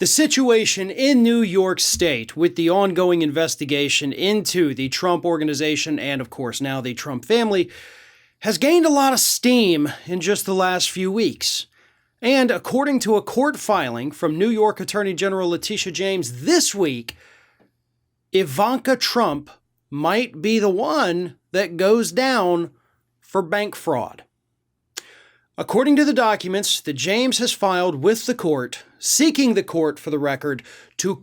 The situation in New York State with the ongoing investigation into the Trump organization and, of course, now the Trump family has gained a lot of steam in just the last few weeks. And according to a court filing from New York Attorney General Leticia James this week, Ivanka Trump might be the one that goes down for bank fraud. According to the documents that James has filed with the court, seeking the court, for the record, to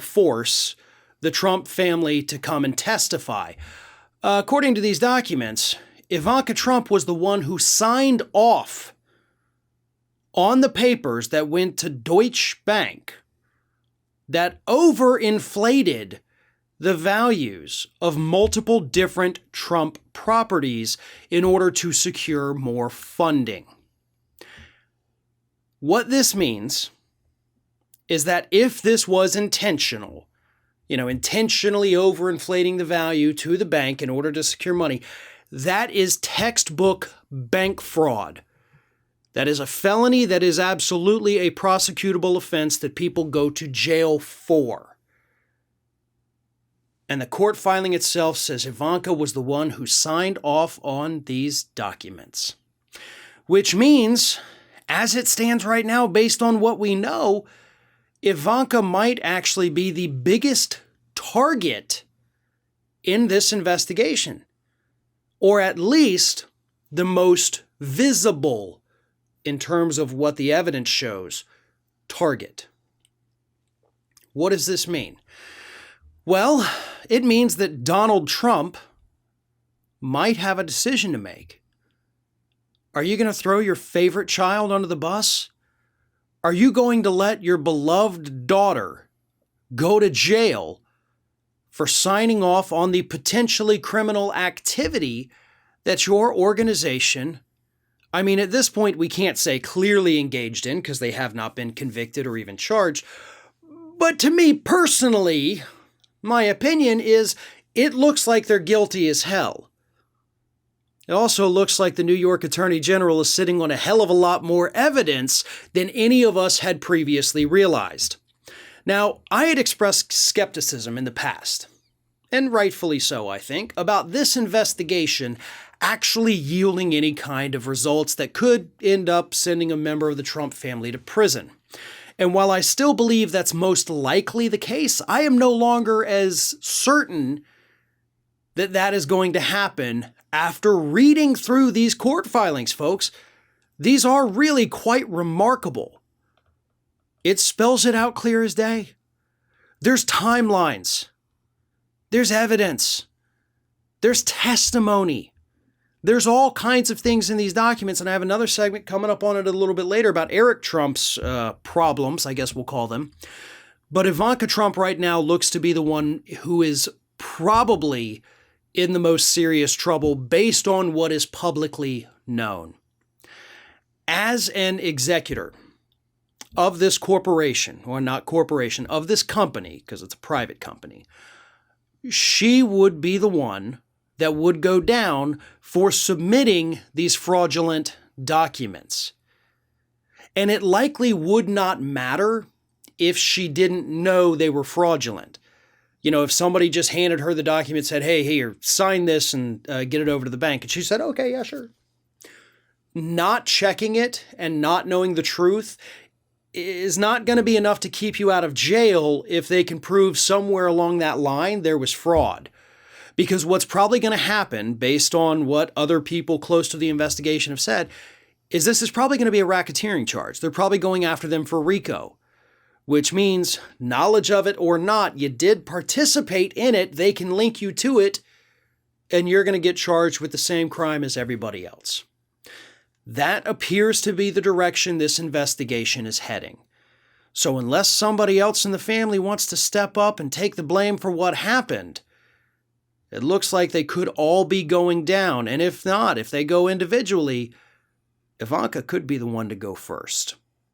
force the Trump family to come and testify. According to these documents, Ivanka Trump was the one who signed off on the papers that went to Deutsche Bank that overinflated the values of multiple different Trump properties in order to secure more funding. What this means is that if this was intentional, intentionally overinflating the value to the bank in order to secure money, that is textbook bank fraud. That is a felony. That is absolutely a prosecutable offense that people go to jail for. And the court filing itself says Ivanka was the one who signed off on these documents. Which means, as it stands right now, based on what we know, Ivanka might actually be the biggest target in this investigation. Or at least the most visible, in terms of what the evidence shows, target. What does this mean? Well, it means that Donald Trump might have a decision to make. Are you going to throw your favorite child under the bus? Are you going to let your beloved daughter go to jail for signing off on the potentially criminal activity that your organization, at this point, we can't say clearly engaged in because they have not been convicted or even charged. But to me personally, my opinion is it looks like they're guilty as hell. It also looks like the New York Attorney General is sitting on a hell of a lot more evidence than any of us had previously realized. Now, I had expressed skepticism in the past, and rightfully so, I think, about this investigation actually yielding any kind of results that could end up sending a member of the Trump family to prison. And while I still believe that's most likely the case, I am no longer as certain that that is going to happen after reading through these court filings, folks. These are really quite remarkable. It spells it out clear as day. There's timelines. There's evidence. There's testimony. There's all kinds of things in these documents, and I have another segment coming up on it a little bit later about Eric Trump's problems, I guess we'll call them. But Ivanka Trump right now looks to be the one who is probably in the most serious trouble based on what is publicly known. As an executor of this corporation, or not corporation, of this company, because it's a private company, she would be the one that would go down for submitting these fraudulent documents. And it likely would not matter if she didn't know they were fraudulent. If somebody just handed her the document, said, hey, here, sign this and get it over to the bank. And she said, okay, yeah, sure. Not checking it and not knowing the truth is not going to be enough to keep you out of jail if they can prove somewhere along that line there was fraud. Because what's probably going to happen, based on what other people close to the investigation have said, is this is probably going to be a racketeering charge. They're probably going after them for RICO, which means, knowledge of it or not, you did participate in it, they can link you to it, and you're going to get charged with the same crime as everybody else. That appears to be the direction this investigation is heading. So unless somebody else in the family wants to step up and take the blame for what happened, it looks like they could all be going down. And if not, if they go individually, Ivanka could be the one to go first.